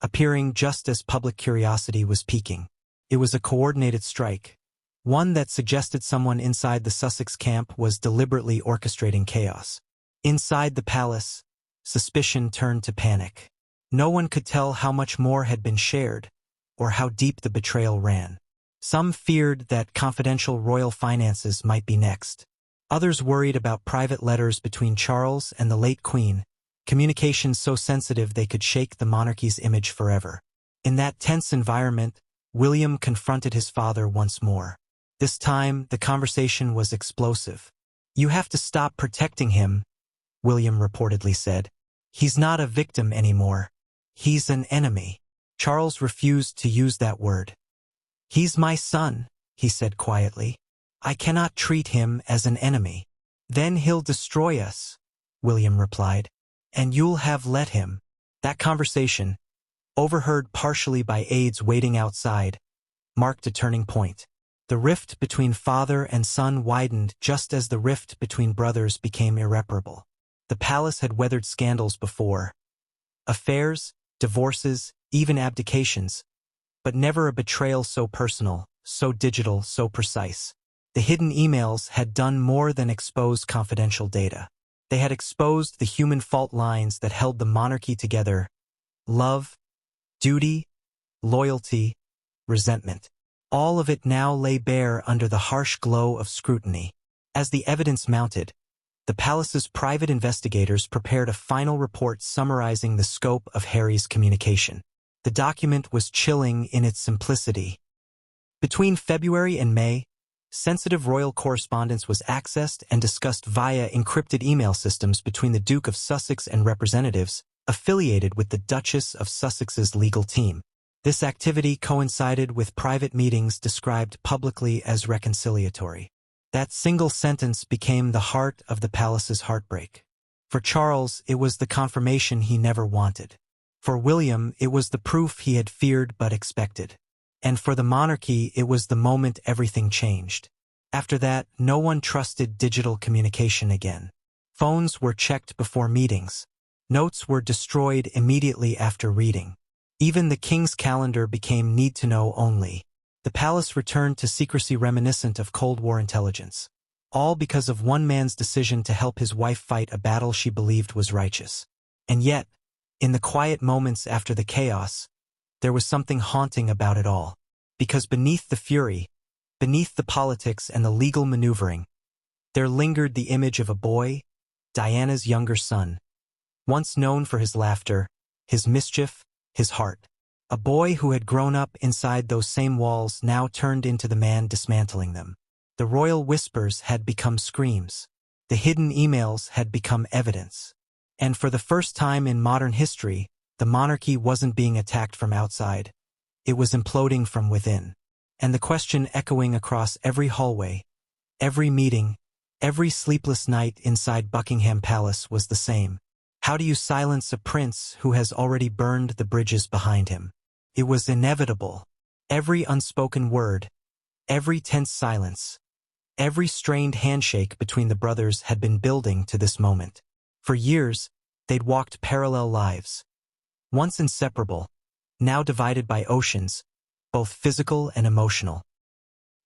appearing just as public curiosity was peaking. It was a coordinated strike, one that suggested someone inside the Sussex camp was deliberately orchestrating chaos. Inside the palace, suspicion turned to panic. No one could tell how much more had been shared, or how deep the betrayal ran. Some feared that confidential royal finances might be next. Others worried about private letters between Charles and the late Queen, communications so sensitive they could shake the monarchy's image forever. In that tense environment, William confronted his father once more. This time, the conversation was explosive. "You have to stop protecting him," William reportedly said. "He's not a victim anymore. He's an enemy." Charles refused to use that word. "He's my son," he said quietly. "I cannot treat him as an enemy." "Then he'll destroy us," William replied. "And you'll have let him." That conversation, overheard partially by aides waiting outside, marked a turning point. The rift between father and son widened just as the rift between brothers became irreparable. The palace had weathered scandals before. Affairs, divorces, even abdications, but never a betrayal so personal, so digital, so precise. The hidden emails had done more than expose confidential data. They had exposed the human fault lines that held the monarchy together: love, duty, loyalty, resentment. All of it now lay bare under the harsh glow of scrutiny. As the evidence mounted, the palace's private investigators prepared a final report summarizing the scope of Harry's communication. The document was chilling in its simplicity. Between February and May, sensitive royal correspondence was accessed and discussed via encrypted email systems between the Duke of Sussex and representatives affiliated with the Duchess of Sussex's legal team. This activity coincided with private meetings described publicly as reconciliatory. That single sentence became the heart of the palace's heartbreak. For Charles, it was the confirmation he never wanted. For William, it was the proof he had feared but expected. And for the monarchy, it was the moment everything changed. After that, no one trusted digital communication again. Phones were checked before meetings. Notes were destroyed immediately after reading. Even the king's calendar became need-to-know only. The palace returned to secrecy reminiscent of Cold War intelligence. All because of one man's decision to help his wife fight a battle she believed was righteous. And yet, in the quiet moments after the chaos, there was something haunting about it all. Because beneath the fury, beneath the politics and the legal maneuvering, There lingered the image of a boy, Diana's younger son, once known for his laughter, his mischief, his heart. A boy who had grown up inside those same walls now turned into the man dismantling them. The royal whispers had become screams. The hidden emails had become evidence. And for the first time in modern history, the monarchy wasn't being attacked from outside. It was imploding from within. And the question echoing across every hallway, every meeting, every sleepless night inside Buckingham Palace was the same. How do you silence a prince who has already burned the bridges behind him? It was inevitable. Every unspoken word, every tense silence, every strained handshake between the brothers had been building to this moment. For years, they'd walked parallel lives. Once inseparable, now divided by oceans, both physical and emotional.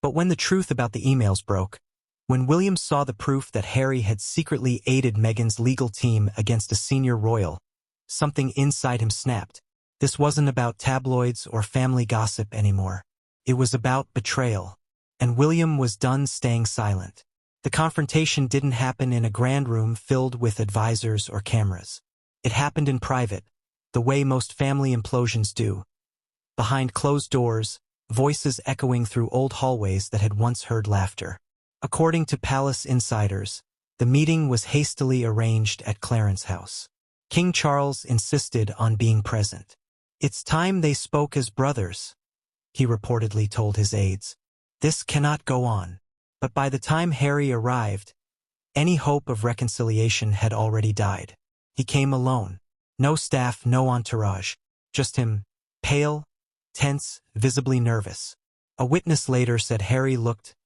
But when the truth about the emails broke, when William saw the proof that Harry had secretly aided Meghan's legal team against a senior royal, something inside him snapped. This wasn't about tabloids or family gossip anymore. It was about betrayal. And William was done staying silent. The confrontation didn't happen in a grand room filled with advisors or cameras. It happened in private, the way most family implosions do. Behind closed doors, voices echoing through old hallways that had once heard laughter. According to palace insiders, the meeting was hastily arranged at Clarence's house. King Charles insisted on being present. "It's time they spoke as brothers," he reportedly told his aides. "This cannot go on." But by the time Harry arrived, any hope of reconciliation had already died. He came alone. No staff, no entourage. Just him, pale, tense, visibly nervous. A witness later said Harry looked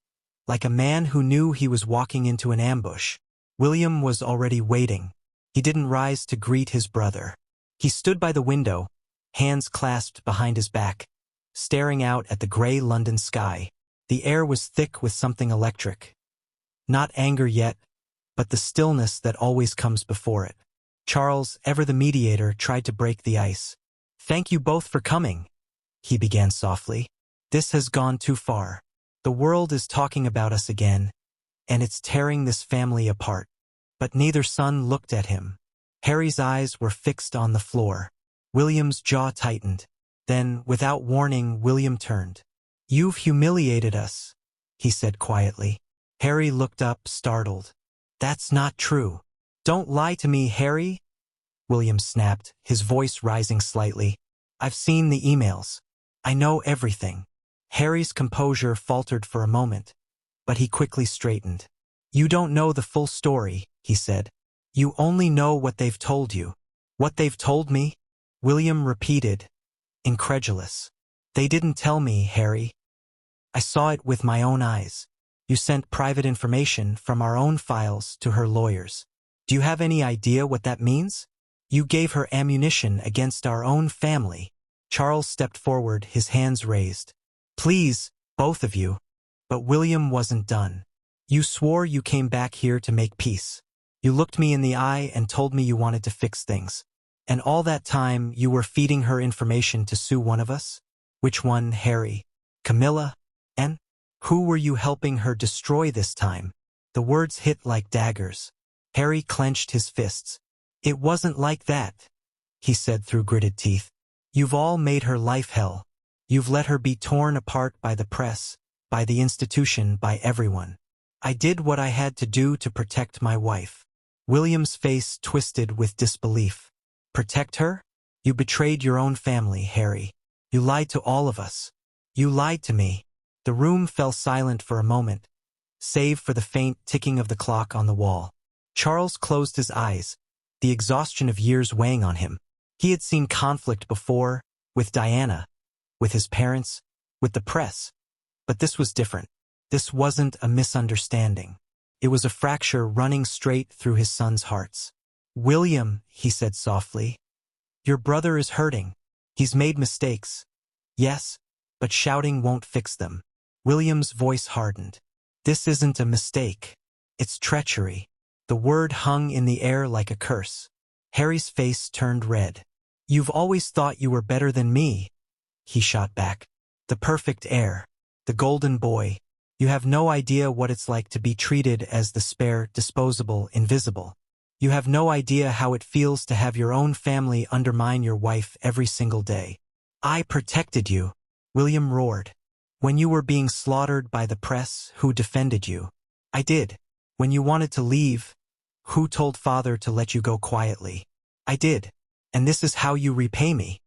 like a man who knew he was walking into an ambush. William was already waiting. He didn't rise to greet his brother. He stood by the window, hands clasped behind his back, staring out at the gray London sky. The air was thick with something electric. Not anger yet, but the stillness that always comes before it. Charles, ever the mediator, tried to break the ice. "Thank you both for coming," he began softly. "This has gone too far. The world is talking about us again, and it's tearing this family apart." But neither son looked at him. Harry's eyes were fixed on the floor. William's jaw tightened. Then, without warning, William turned. "You've humiliated us," he said quietly. Harry looked up, startled. "That's not true." "Don't lie to me, Harry," William snapped, his voice rising slightly. "I've seen the emails. I know everything." Harry's composure faltered for a moment, but he quickly straightened. "You don't know the full story," he said. "You only know what they've told you." "What they've told me?" William repeated, incredulous. "They didn't tell me, Harry. I saw it with my own eyes. You sent private information from our own files to her lawyers. Do you have any idea what that means? You gave her ammunition against our own family." Charles stepped forward, his hands raised. "Please, both of you." But William wasn't done. "You swore you came back here to make peace. You looked me in the eye and told me you wanted to fix things. And all that time you were feeding her information to sue one of us? Which one, Harry? Camilla? And who were you helping her destroy this time?" The words hit like daggers. Harry clenched his fists. "It wasn't like that," he said through gritted teeth. "You've all made her life hell. You've let her be torn apart by the press, by the institution, by everyone. I did what I had to do to protect my wife." William's face twisted with disbelief. "Protect her? You betrayed your own family, Harry. You lied to all of us. You lied to me." The room fell silent for a moment, save for the faint ticking of the clock on the wall. Charles closed his eyes, the exhaustion of years weighing on him. He had seen conflict before, with Diana, with his parents, with the press. But this was different. This wasn't a misunderstanding. It was a fracture running straight through his sons' hearts. "William," he said softly, "your brother is hurting. He's made mistakes. Yes, but shouting won't fix them." William's voice hardened. "This isn't a mistake. It's treachery." The word hung in the air like a curse. Harry's face turned red. "You've always thought you were better than me," he shot back. "The perfect heir. The golden boy. You have no idea what it's like to be treated as the spare, disposable, invisible. You have no idea how it feels to have your own family undermine your wife every single day. I protected you, William roared. When you were being slaughtered by the press, who defended you? I did. When you wanted to leave, who told father to let you go quietly? I did. And this is how you repay me.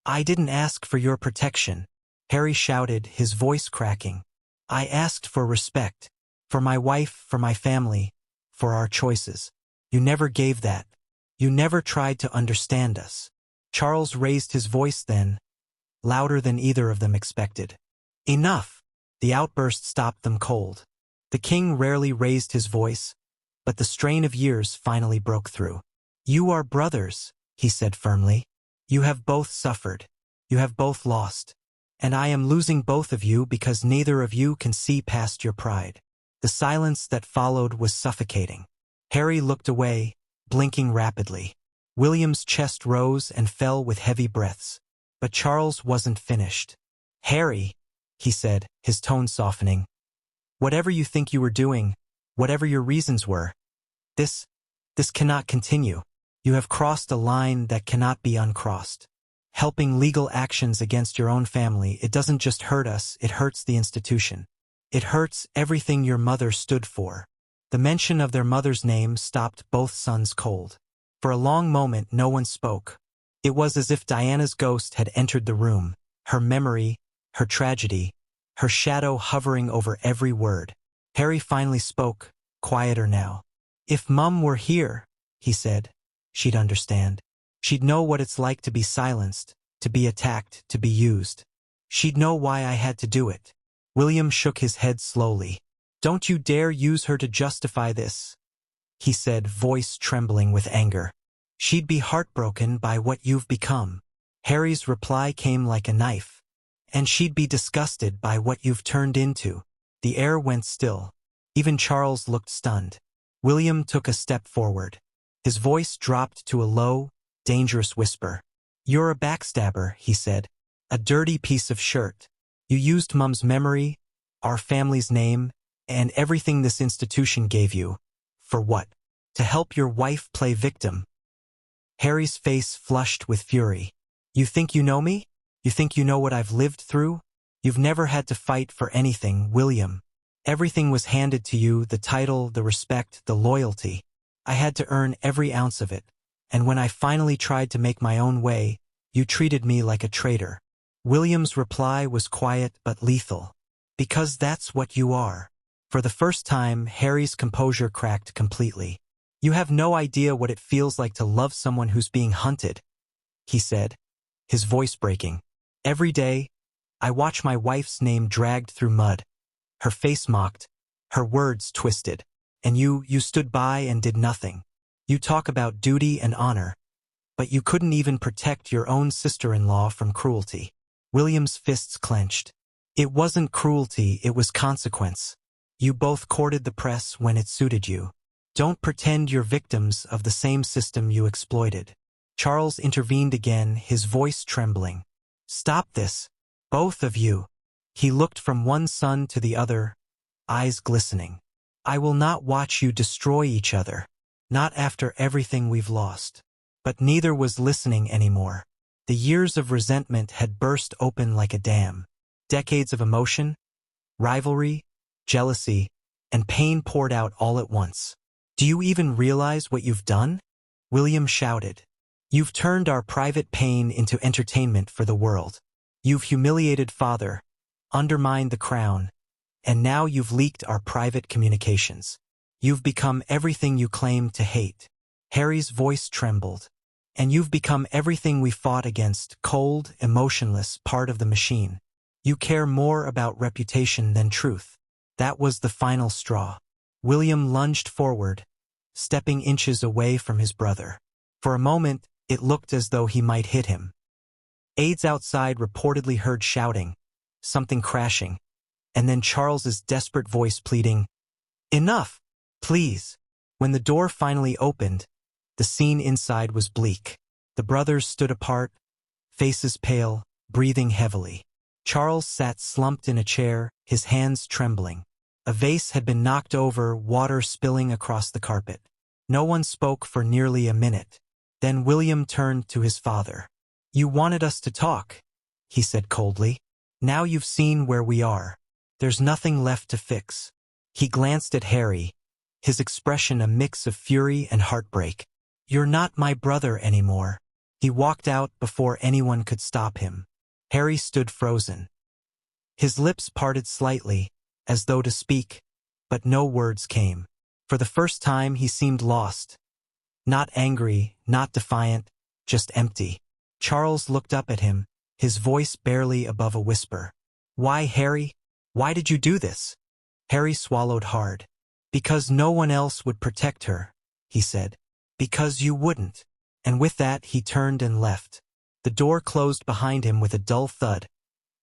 I didn't ask for your protection, Harry shouted, his voice cracking. I asked for respect. For my wife, for my family, for our choices. You never gave that. You never tried to understand us. Charles raised his voice then, louder than either of them expected. Enough! The outburst stopped them cold. The king rarely raised his voice, but the strain of years finally broke through. You are brothers, he said firmly. You have both suffered. You have both lost. And I am losing both of you because neither of you can see past your pride. The silence that followed was suffocating. Harry looked away, blinking rapidly. William's chest rose and fell with heavy breaths. But Charles wasn't finished. Harry, he said, his tone softening. Whatever you think you were doing, whatever your reasons were, this cannot continue. You have crossed a line that cannot be uncrossed. Helping legal actions against your own family, it doesn't just hurt us, it hurts the institution. It hurts everything your mother stood for. The mention of their mother's name stopped both sons cold. For a long moment no one spoke. It was as if Diana's ghost had entered the room, her memory, her tragedy, her shadow hovering over every word. Harry finally spoke, quieter now. If Mum were here, he said, she'd understand. She'd know what it's like to be silenced, to be attacked, to be used. She'd know why I had to do it. William shook his head slowly. Don't you dare use her to justify this, he said, voice trembling with anger. She'd be heartbroken by what you've become. Harry's reply came like a knife. And she'd be disgusted by what you've turned into. The air went still. Even Charles looked stunned. William took a step forward. His voice dropped to a low, dangerous whisper. You're a backstabber, he said. A dirty piece of shirt. You used Mum's memory, our family's name, and everything this institution gave you. For what? To help your wife play victim. Harry's face flushed with fury. You think you know me? You think you know what I've lived through? You've never had to fight for anything, William. Everything was handed to you, the title, the respect, the loyalty. I had to earn every ounce of it. And when I finally tried to make my own way, you treated me like a traitor. William's reply was quiet but lethal. Because that's what you are. For the first time, Harry's composure cracked completely. You have no idea what it feels like to love someone who's being hunted, he said, his voice breaking. Every day, I watch my wife's name dragged through mud. Her face mocked, her words twisted. And you stood by and did nothing. You talk about duty and honor, but you couldn't even protect your own sister-in-law from cruelty. William's fists clenched. It wasn't cruelty, it was consequence. You both courted the press when it suited you. Don't pretend you're victims of the same system you exploited. Charles intervened again, his voice trembling. Stop this, both of you. He looked from one son to the other, eyes glistening. I will not watch you destroy each other. Not after everything we've lost. But neither was listening anymore. The years of resentment had burst open like a dam. Decades of emotion, rivalry, jealousy, and pain poured out all at once. Do you even realize what you've done? William shouted. You've turned our private pain into entertainment for the world. You've humiliated father, undermined the crown, and now you've leaked our private communications. You've become everything you claim to hate. Harry's voice trembled. And you've become everything we fought against, cold, emotionless, part of the machine. You care more about reputation than truth. That was the final straw. William lunged forward, stepping inches away from his brother. For a moment, it looked as though he might hit him. Aides outside reportedly heard shouting, something crashing, and then Charles's desperate voice pleading, Enough, please. When the door finally opened, the scene inside was bleak. The brothers stood apart, faces pale, breathing heavily. Charles sat slumped in a chair, his hands trembling. A vase had been knocked over, water spilling across the carpet. No one spoke for nearly a minute. Then William turned to his father. "You wanted us to talk," he said coldly. "Now you've seen where we are. There's nothing left to fix." He glanced at Harry, his expression a mix of fury and heartbreak. "You're not my brother anymore." He walked out before anyone could stop him. Harry stood frozen. His lips parted slightly, as though to speak, but no words came. For the first time he seemed lost. Not angry, not defiant, just empty. Charles looked up at him, his voice barely above a whisper. "Why, Harry? Why did you do this?" Harry swallowed hard. "Because no one else would protect her," he said. "Because you wouldn't." And with that he turned and left. The door closed behind him with a dull thud,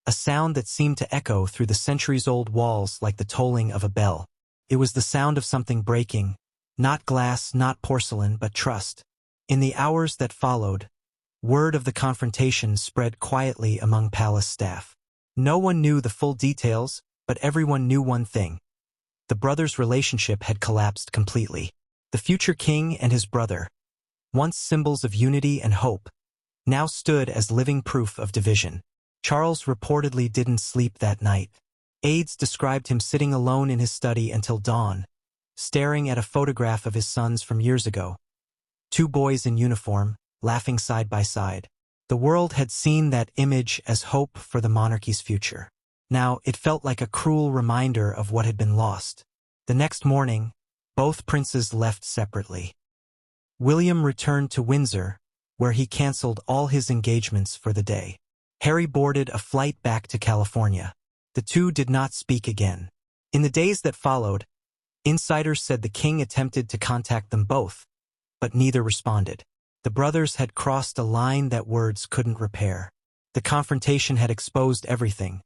a sound that seemed to echo through the centuries-old walls like the tolling of a bell. It was the sound of something breaking, not glass, not porcelain, but trust. In the hours that followed, word of the confrontation spread quietly among palace staff. No one knew the full details, but everyone knew one thing. The brothers' relationship had collapsed completely. The future king and his brother, once symbols of unity and hope, now stood as living proof of division. Charles reportedly didn't sleep that night. Aides described him sitting alone in his study until dawn, staring at a photograph of his sons from years ago. Two boys in uniform, laughing side by side. The world had seen that image as hope for the monarchy's future. Now it felt like a cruel reminder of what had been lost. The next morning, both princes left separately. William returned to Windsor, where he canceled all his engagements for the day. Harry boarded a flight back to California. The two did not speak again. In the days that followed, insiders said the king attempted to contact them both, but neither responded. The brothers had crossed a line that words couldn't repair. The confrontation had exposed everything.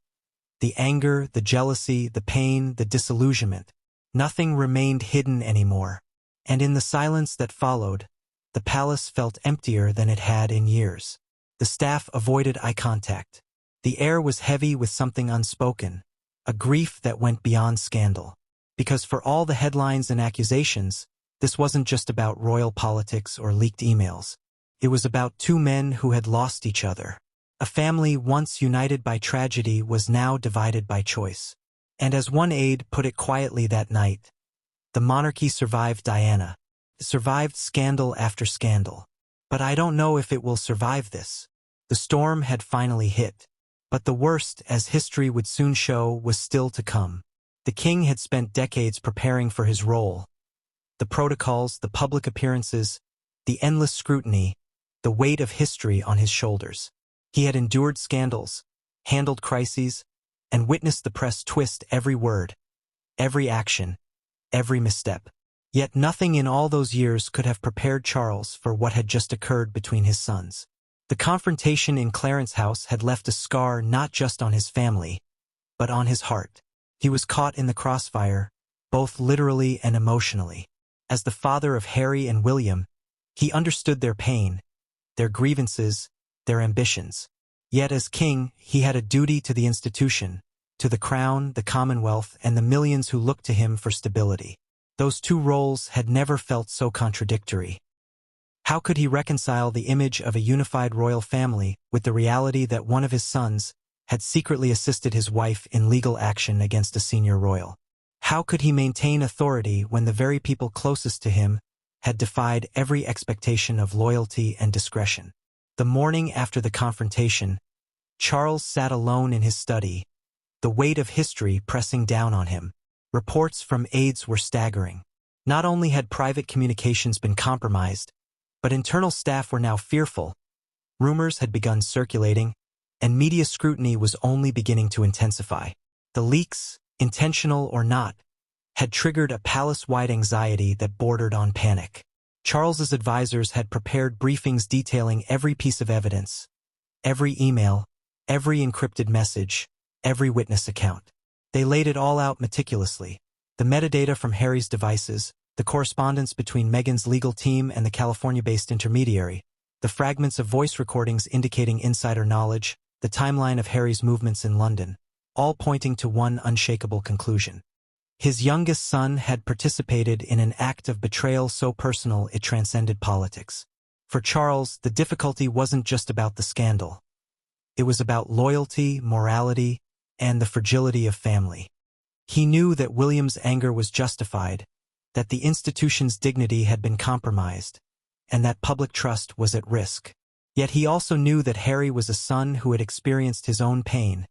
The anger, the jealousy, the pain, the disillusionment. Nothing remained hidden anymore. And in the silence that followed, the palace felt emptier than it had in years. The staff avoided eye contact. The air was heavy with something unspoken, a grief that went beyond scandal. Because for all the headlines and accusations, this wasn't just about royal politics or leaked emails. It was about two men who had lost each other. A family once united by tragedy was now divided by choice. And as one aide put it quietly that night, the monarchy survived Diana. It survived scandal after scandal. But I don't know if it will survive this. The storm had finally hit. But the worst, as history would soon show, was still to come. The king had spent decades preparing for his role. The protocols, the public appearances, the endless scrutiny, the weight of history on his shoulders. He had endured scandals, handled crises, and witnessed the press twist every word, every action, every misstep. Yet nothing in all those years could have prepared Charles for what had just occurred between his sons. The confrontation in Clarence House had left a scar not just on his family, but on his heart. He was caught in the crossfire, both literally and emotionally. As the father of Harry and William, he understood their pain, their grievances, their ambitions. Yet as king, he had a duty to the institution, to the crown, the Commonwealth, and the millions who looked to him for stability. Those two roles had never felt so contradictory. How could he reconcile the image of a unified royal family with the reality that one of his sons had secretly assisted his wife in legal action against a senior royal? How could he maintain authority when the very people closest to him had defied every expectation of loyalty and discretion? The morning after the confrontation, Charles sat alone in his study, the weight of history pressing down on him. Reports from aides were staggering. Not only had private communications been compromised, but internal staff were now fearful. Rumors had begun circulating, and media scrutiny was only beginning to intensify. The leaks, intentional or not, had triggered a palace-wide anxiety that bordered on panic. Charles's advisors had prepared briefings detailing every piece of evidence, every email, every encrypted message, every witness account. They laid it all out meticulously. The metadata from Harry's devices, the correspondence between Meghan's legal team and the California-based intermediary, the fragments of voice recordings indicating insider knowledge, the timeline of Harry's movements in London, all pointing to one unshakable conclusion. His youngest son had participated in an act of betrayal so personal it transcended politics. For Charles, the difficulty wasn't just about the scandal. It was about loyalty, morality, and the fragility of family. He knew that William's anger was justified, that the institution's dignity had been compromised, and that public trust was at risk. Yet he also knew that Harry was a son who had experienced his own pain,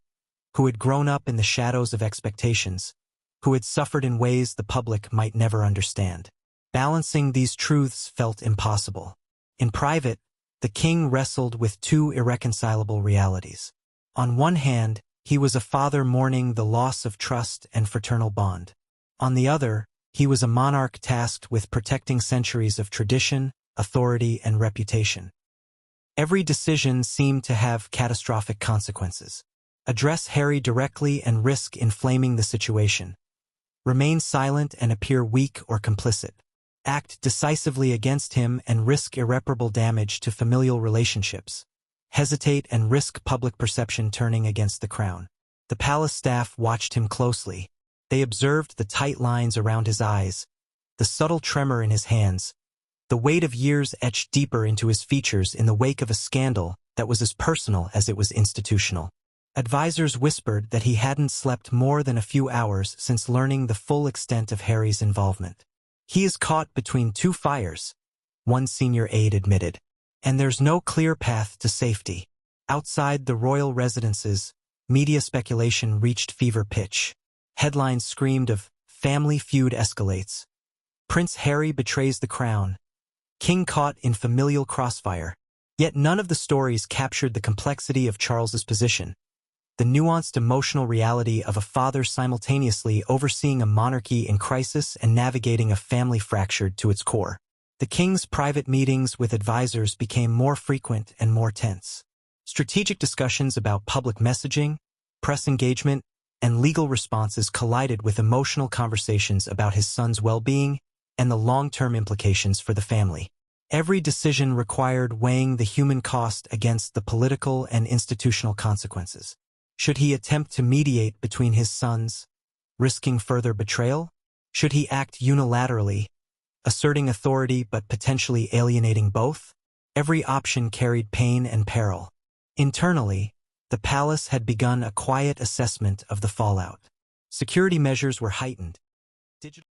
who had grown up in the shadows of expectations, who had suffered in ways the public might never understand. Balancing these truths felt impossible. In private, the king wrestled with two irreconcilable realities. On one hand, he was a father mourning the loss of trust and fraternal bond. On the other, he was a monarch tasked with protecting centuries of tradition, authority, and reputation. Every decision seemed to have catastrophic consequences. Address Harry directly and risk inflaming the situation. Remain silent and appear weak or complicit. Act decisively against him and risk irreparable damage to familial relationships. Hesitate and risk public perception turning against the crown. The palace staff watched him closely. They observed the tight lines around his eyes, the subtle tremor in his hands, the weight of years etched deeper into his features in the wake of a scandal that was as personal as it was institutional. Advisors whispered that he hadn't slept more than a few hours since learning the full extent of Harry's involvement. He is caught between two fires, one senior aide admitted, and there's no clear path to safety. Outside the royal residences, media speculation reached fever pitch. Headlines screamed of family feud escalates. Prince Harry betrays the crown. King caught in familial crossfire. Yet none of the stories captured the complexity of Charles's position, the nuanced emotional reality of a father simultaneously overseeing a monarchy in crisis and navigating a family fractured to its core. The king's private meetings with advisors became more frequent and more tense. Strategic discussions about public messaging, press engagement, and legal responses collided with emotional conversations about his son's well-being and the long-term implications for the family. Every decision required weighing the human cost against the political and institutional consequences. Should he attempt to mediate between his sons, risking further betrayal? Should he act unilaterally, asserting authority but potentially alienating both? Every option carried pain and peril. Internally, the palace had begun a quiet assessment of the fallout. Security measures were heightened.